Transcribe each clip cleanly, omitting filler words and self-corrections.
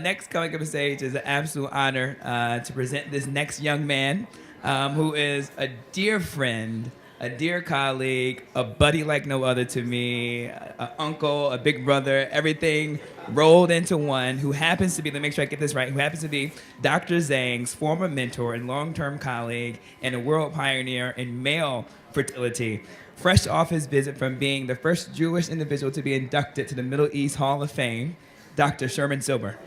Next coming up on stage is an absolute honor to present this next young man who is a dear friend, a dear colleague, a buddy like no other to me, an uncle, a big brother, everything rolled into one, who happens to be, let me make sure I get this right, who happens to be Dr. Zhang's former mentor and long-term colleague and a world pioneer in male fertility. Fresh off his visit from being the first Jewish individual to be inducted to the Middle East Hall of Fame, Dr. Sherman Silber.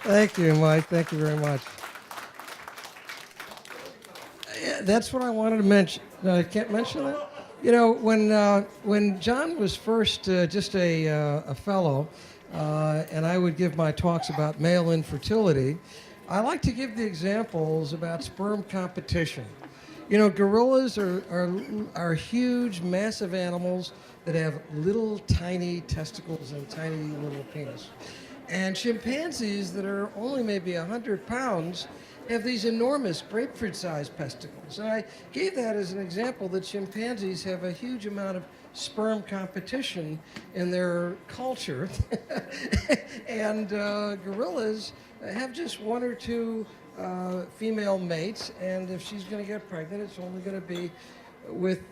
Thank you, Mike. Thank you very much. Yeah, that's what I wanted to mention. No, I can't mention that? You know, when John was first just a fellow, and I would give my talks about male infertility, I like to give the examples about sperm competition. You know, gorillas are huge, massive animals that have little tiny testicles and tiny little penis. And chimpanzees that are only maybe 100 pounds have these enormous grapefruit-sized testicles. And I gave that as an example that chimpanzees have a huge amount of sperm competition in their culture. And gorillas have just one or two female mates, and if she's going to get pregnant, it's only going to be with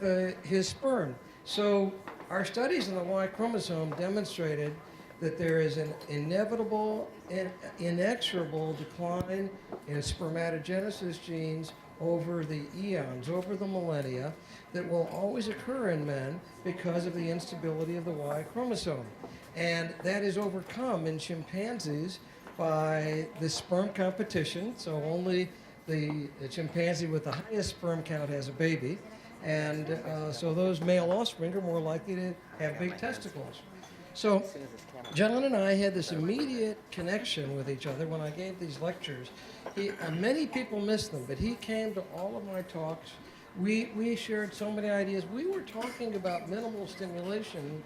his sperm. So our studies on the Y chromosome demonstrated that there is an inevitable and inexorable decline in spermatogenesis genes over the eons, over the millennia, that will always occur in men because of the instability of the Y chromosome. And that is overcome in chimpanzees by the sperm competition, so only the chimpanzee with the highest sperm count has a baby, and so those male offspring are more likely to have big testicles. So John and I had this immediate connection with each other when I gave these lectures. Many people missed them, but he came to all of my talks. We shared so many ideas. We were talking about minimal stimulation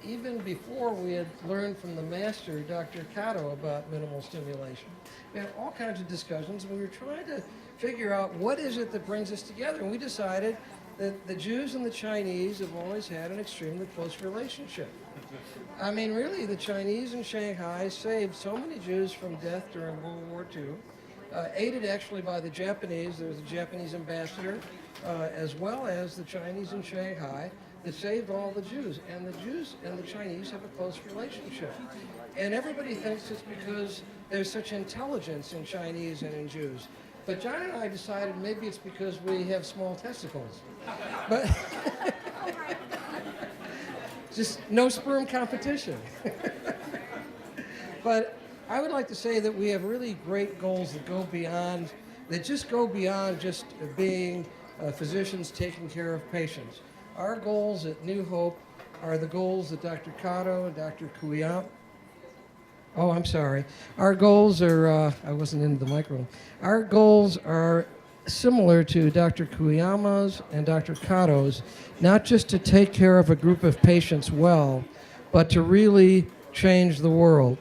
even before we had learned from the master, Dr. Kato, about minimal stimulation. We had all kinds of discussions, and we were trying to figure out what is it that brings us together. And we decided that the Jews and the Chinese have always had an extremely close relationship. I mean, really, the Chinese in Shanghai saved so many Jews from death during World War II, aided actually by the Japanese. There was a Japanese ambassador, as well as the Chinese in Shanghai, that saved all the Jews. And the Jews and the Chinese have a close relationship. And everybody thinks it's because there's such intelligence in Chinese and in Jews. But John and I decided maybe it's because we have small testicles. But just no sperm competition. But I would like to say that we have really great goals that go beyond, just being physicians taking care of patients. Our goals at New Hope are the goals that Dr. Kato and Dr. Kuyama. Oh, I'm sorry. Our goals are, I wasn't into the microphone. Our goals are similar to Dr. Kuyama's and Dr. Kato's, not just to take care of a group of patients well, but to really change the world.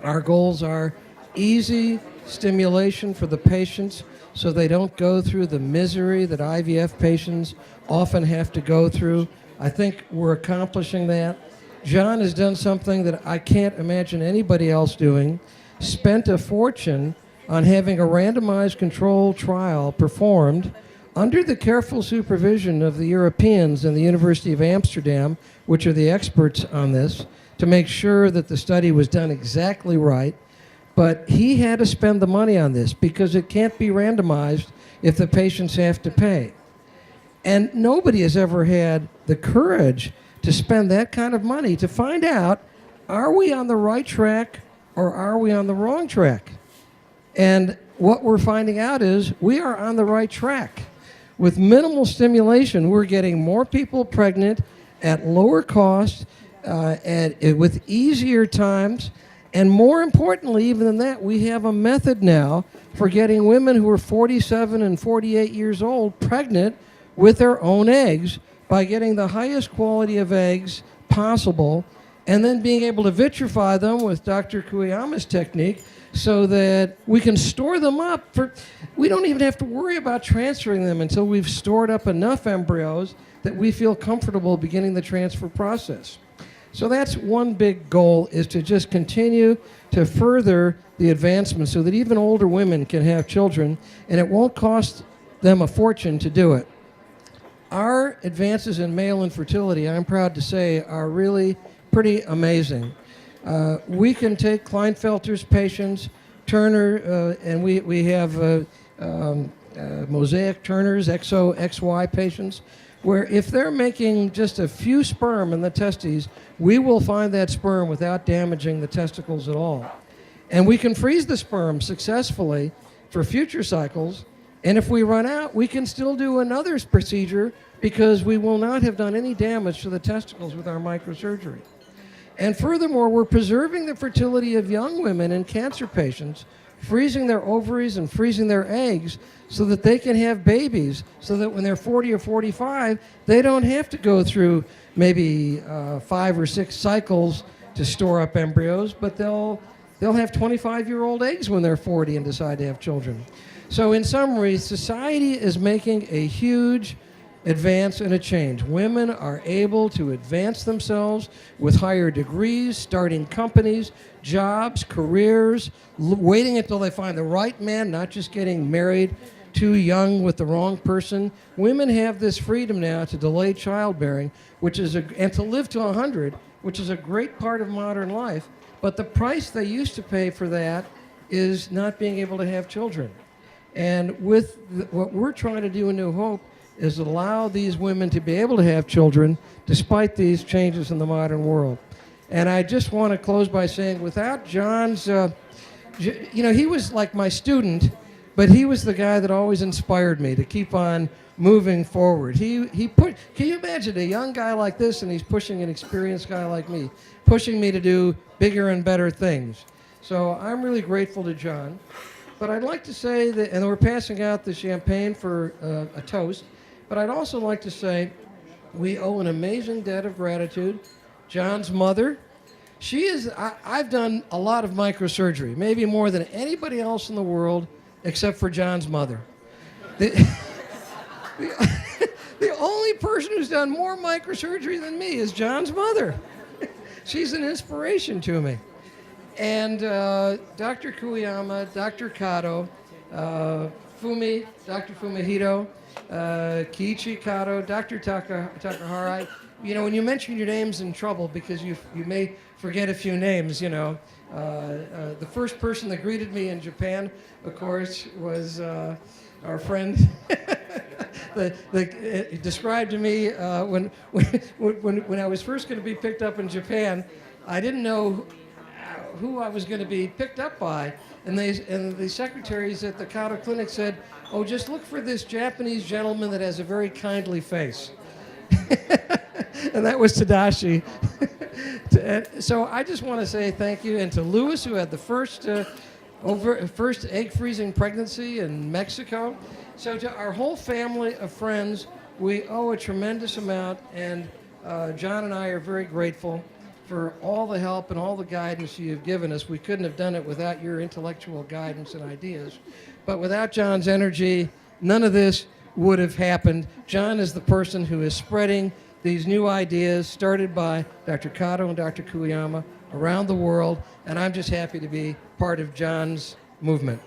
Our goals are easy stimulation for the patients so they don't go through the misery that IVF patients often have to go through. I think we're accomplishing that. John has done something that I can't imagine anybody else doing, spent a fortune on having a randomized controlled trial performed under the careful supervision of the Europeans and the University of Amsterdam, which are the experts on this, to make sure that the study was done exactly right. But he had to spend the money on this because it can't be randomized if the patients have to pay. And nobody has ever had the courage to spend that kind of money to find out, are we on the right track or are we on the wrong track? And what we're finding out is we are on the right track. With minimal stimulation, we're getting more people pregnant at lower cost, with easier times, and more importantly, even than that, we have a method now for getting women who are 47 and 48 years old pregnant with their own eggs by getting the highest quality of eggs possible and then being able to vitrify them with Dr. Kuyama's technique so that we can store them up. We don't even have to worry about transferring them until we've stored up enough embryos that we feel comfortable beginning the transfer process. So that's one big goal, is to just continue to further the advancement so that even older women can have children, and it won't cost them a fortune to do it. Our advances in male infertility, I'm proud to say, are really pretty amazing. We can take Klinefelter's patients, Turner, and we have mosaic Turners, XO, XY patients, where if they're making just a few sperm in the testes, we will find that sperm without damaging the testicles at all. And we can freeze the sperm successfully for future cycles, and if we run out, we can still do another procedure because we will not have done any damage to the testicles with our microsurgery. And furthermore, we're preserving the fertility of young women and cancer patients, freezing their ovaries and freezing their eggs so that they can have babies, so that when they're 40 or 45, they don't have to go through maybe 5 or 6 cycles to store up embryos, but they'll have 25-year-old eggs when they're 40 and decide to have children. So in summary, society is making a huge advance and a change. Women are able to advance themselves with higher degrees, starting companies, jobs, careers, waiting until they find the right man, not just getting married too young with the wrong person. Women have this freedom now to delay childbearing, and to live to 100, which is a great part of modern life. But the price they used to pay for that is not being able to have children. And with what we're trying to do in New Hope is allow these women to be able to have children despite these changes in the modern world. And I just want to close by saying, without John's, he was like my student, but he was the guy that always inspired me to keep on moving forward. Can you imagine a young guy like this, and he's pushing an experienced guy like me, pushing me to do bigger and better things. So I'm really grateful to John. But I'd like to say that, and we're passing out the champagne for a toast, but I'd also like to say we owe an amazing debt of gratitude. John's mother, I've done a lot of microsurgery, maybe more than anybody else in the world except for John's mother. The only person who's done more microsurgery than me is John's mother. She's an inspiration to me. And Dr. Kuyama, Dr. Kato, Dr. Fumihito, Kiichi Kato, Dr. Takahara. When you mention your names in trouble, because you may forget a few names, the first person that greeted me in Japan, of course, was our friend. Described to me when I was first going to be picked up in Japan, I didn't know who I was going to be picked up by, and the secretaries at the Kato Clinic said, "Oh, just look for this Japanese gentleman that has a very kindly face." And that was Tadashi. So I just want to say thank you, and to Louis, who had the first egg freezing pregnancy in Mexico. So to our whole family of friends, we owe a tremendous amount, and John and I are very grateful for all the help and all the guidance you have given us. We couldn't have done it without your intellectual guidance and ideas. But without John's energy, none of this would have happened. John is the person who is spreading these new ideas started by Dr. Kato and Dr. Kuyama around the world, and I'm just happy to be part of John's movement.